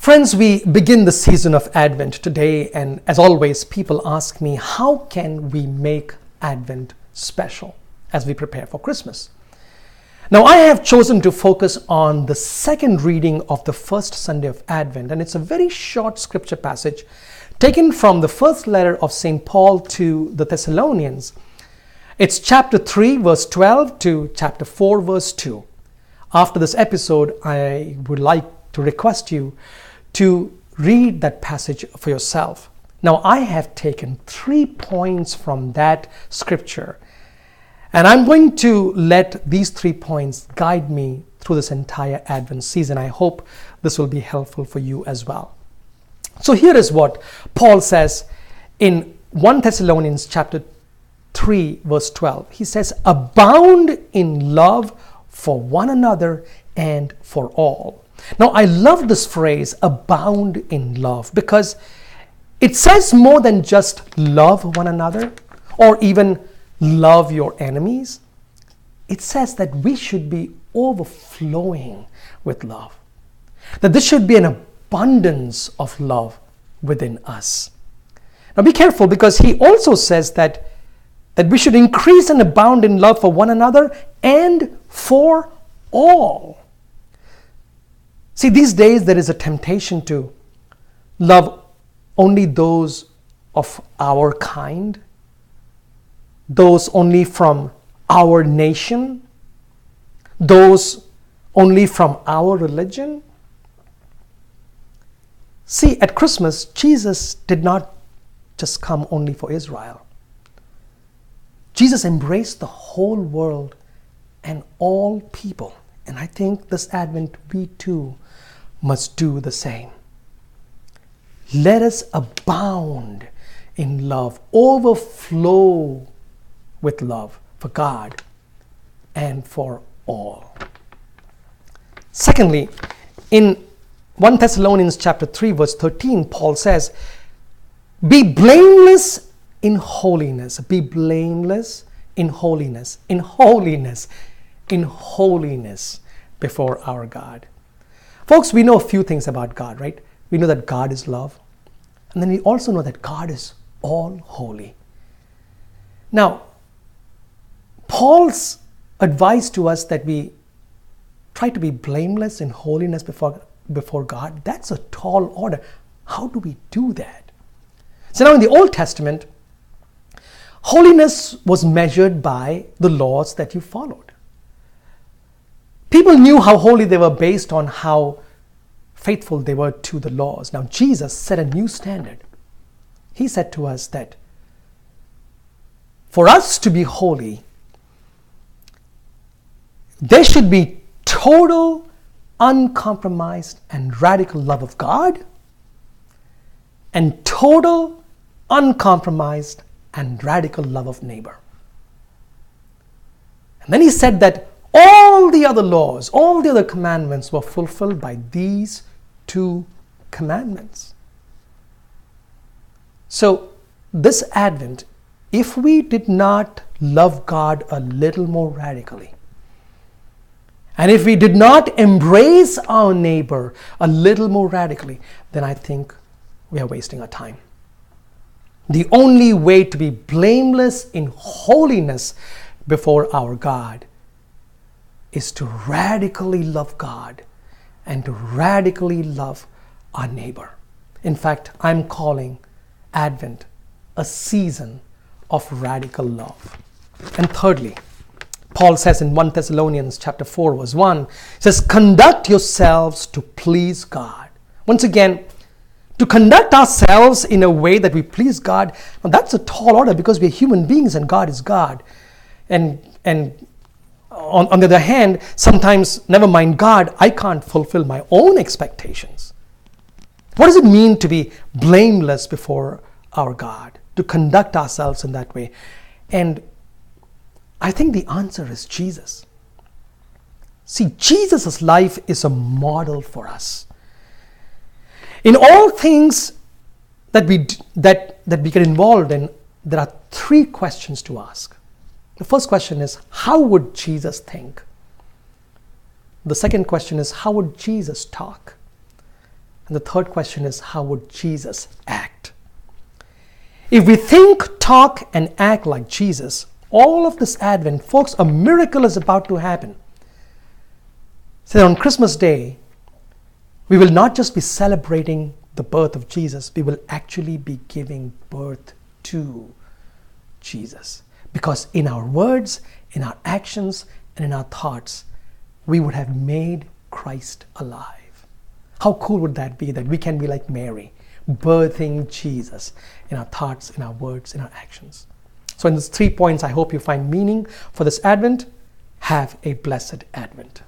Friends, we begin the season of Advent today, and as always, people ask me, how can we make Advent special as we prepare for Christmas? Now, I have chosen to focus on the second reading of the first Sunday of Advent, and it's a very short scripture passage taken from the first letter of St. Paul to the Thessalonians. It's chapter 3, verse 12 to chapter 4, verse 2. After this episode, I would like to request you to read that passage for yourself. Now, I have taken 3 points from that scripture, and I'm going to let these 3 points guide me through this entire Advent season. I hope this will be helpful for you as well. So here is what Paul says in 1 Thessalonians chapter 3, verse 12. He says, "Abound in love for one another and for all." Now, I love this phrase, abound in love, because it says more than just love one another or even love your enemies. It says that we should be overflowing with love, that this should be an abundance of love within us. Now, be careful, because he also says that we should increase and abound in love for one another and for all. See, these days there is a temptation to love only those of our kind, those only from our nation, those only from our religion. See, at Christmas, Jesus did not just come only for Israel. Jesus embraced the whole world and all people. And I think this Advent, we too must do the same. Let us abound in love, overflow with love for God and for all. Secondly, in 1 Thessalonians chapter 3, verse 13, Paul says, "Be blameless in holiness." Be blameless in holiness, in holiness, in holiness before our God. Folks, we know a few things about God, right? We know that God is love. And then we also know that God is all holy. Now, Paul's advice to us that we try to be blameless in holiness before God, that's a tall order. How do we do that? So now in the Old Testament, holiness was measured by the laws that you followed. People knew how holy they were based on how faithful they were to the laws. Now, Jesus set a new standard. He said to us that for us to be holy, there should be total, uncompromised, and radical love of God, and total, uncompromised, and radical love of neighbor. And then he said that all the other laws, all the other commandments were fulfilled by these 2 commandments. So this Advent, if we did not love God a little more radically, and if we did not embrace our neighbor a little more radically, then I think we are wasting our time. The only way to be blameless in holiness before our God is to radically love God and to radically love our neighbor. In fact, I'm calling Advent a season of radical love. And thirdly, Paul says in 1 Thessalonians chapter 4, verse 1, he says, "Conduct yourselves to please God." Once again, to conduct ourselves in a way that we please God, well, that's a tall order, because we're human beings and God is God. And on the other hand, sometimes, never mind God, I can't fulfill my own expectations. What does it mean to be blameless before our God, to conduct ourselves in that way? And I think the answer is Jesus. See, Jesus' life is a model for us. In all things that we get involved in, there are 3 questions to ask. The first question is, how would Jesus think? The second question is, how would Jesus talk? And the third question is, how would Jesus act? If we think, talk, and act like Jesus, all of this Advent, folks, a miracle is about to happen. So on Christmas Day, we will not just be celebrating the birth of Jesus, we will actually be giving birth to Jesus. Because in our words, in our actions, and in our thoughts, we would have made Christ alive. How cool would that be, that we can be like Mary, birthing Jesus in our thoughts, in our words, in our actions. So in these 3 points, I hope you find meaning for this Advent. Have a blessed Advent.